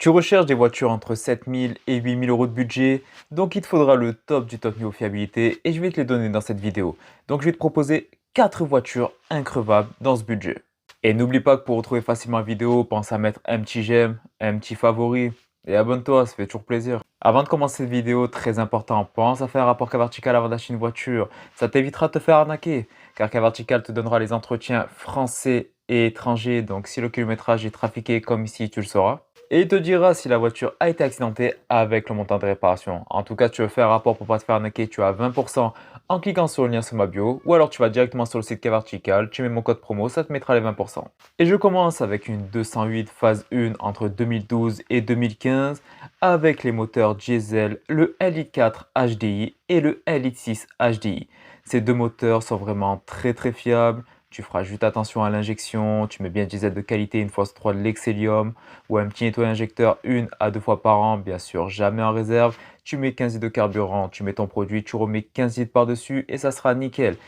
Tu recherches des voitures entre 7 000 et 8 000 € de budget, donc il te faudra le top du top niveau fiabilité et je vais te les donner dans cette vidéo. Donc je vais te proposer 4 voitures increvables dans ce budget. Et n'oublie pas que pour retrouver facilement la vidéo, pense à mettre un petit j'aime, un petit favori et abonne-toi, ça fait toujours plaisir. Avant de commencer cette vidéo, très important, pense à faire un rapport cas vertical avant d'acheter une voiture. Ça t'évitera de te faire arnaquer, car cas vertical te donnera les entretiens français et étrangers, donc si le kilométrage est trafiqué comme ici, tu le sauras. Et il te dira si la voiture a été accidentée avec le montant de réparation. En tout cas, si tu veux faire un rapport pour ne pas te faire arnaquer, tu as 20% en cliquant sur le lien sur ma bio. Ou alors tu vas directement sur le site K-Vertical, tu mets mon code promo, ça te mettra les 20%. Et je commence avec une 208 phase 1 entre 2012 et 2015 avec les moteurs diesel, le L4 HDI et le L6 HDI. Ces deux moteurs sont vraiment très fiables. Tu feras juste attention à l'injection, tu mets bien diesel de qualité, une fois 3 de l'excellium ou un petit nettoyage injecteur 1 à 2 fois par an, bien sûr, jamais en réserve. Tu mets 15 litres de carburant, tu mets ton produit, tu remets 15 litres par-dessus et ça sera nickel.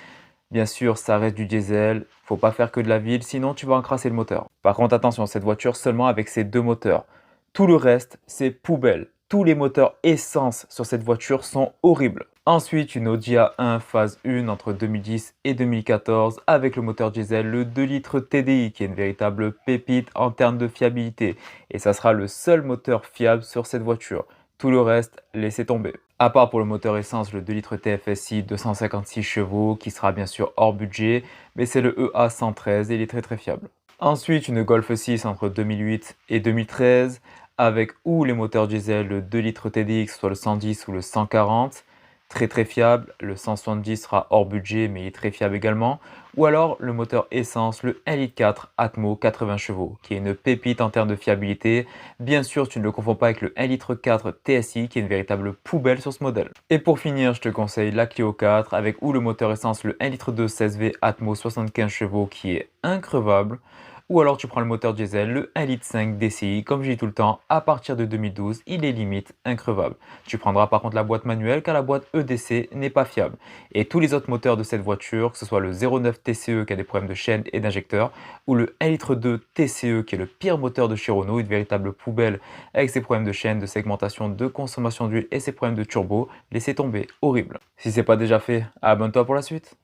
Bien sûr, ça reste du diesel, faut pas faire que de la ville, sinon tu vas encrasser le moteur. Par contre, attention, cette voiture seulement avec ces deux moteurs. Tout le reste, c'est poubelle. Tous les moteurs essence sur cette voiture sont horribles. Ensuite, une Audi A1 phase 1 entre 2010 et 2014 avec le moteur diesel, le 2 litres TDI qui est une véritable pépite en termes de fiabilité. Et ça sera le seul moteur fiable sur cette voiture. Tout le reste, laissez tomber. À part pour le moteur essence, le 2 litres TFSI 256 chevaux qui sera bien sûr hors budget, mais c'est le EA113 et il est très fiable. Ensuite, une Golf 6 entre 2008 et 2013 avec ou les moteurs diesel, le 2 litres TDX, soit le 110 ou le 140, très fiable. Le 170 sera hors budget, mais il est très fiable également. Ou alors le moteur essence, le 1.4 Atmo 80 chevaux, qui est une pépite en termes de fiabilité. Bien sûr, tu ne le confonds pas avec le 1.4 TSI, qui est une véritable poubelle sur ce modèle. Et pour finir, je te conseille la Clio 4 avec ou le moteur essence, le 1.2 16V Atmo 75 chevaux, qui est increvable. Ou alors tu prends le moteur diesel, le 1,5 litre DCI, comme je dis tout le temps, à partir de 2012, il est limite increvable. Tu prendras par contre la boîte manuelle car la boîte EDC n'est pas fiable. Et tous les autres moteurs de cette voiture, que ce soit le 0,9 TCE qui a des problèmes de chaîne et d'injecteur, ou le 1,2 litre TCE qui est le pire moteur de chez Renault, une véritable poubelle avec ses problèmes de chaîne, de segmentation, de consommation d'huile et ses problèmes de turbo, laissez tomber, horrible. Si ce n'est pas déjà fait, abonne-toi pour la suite.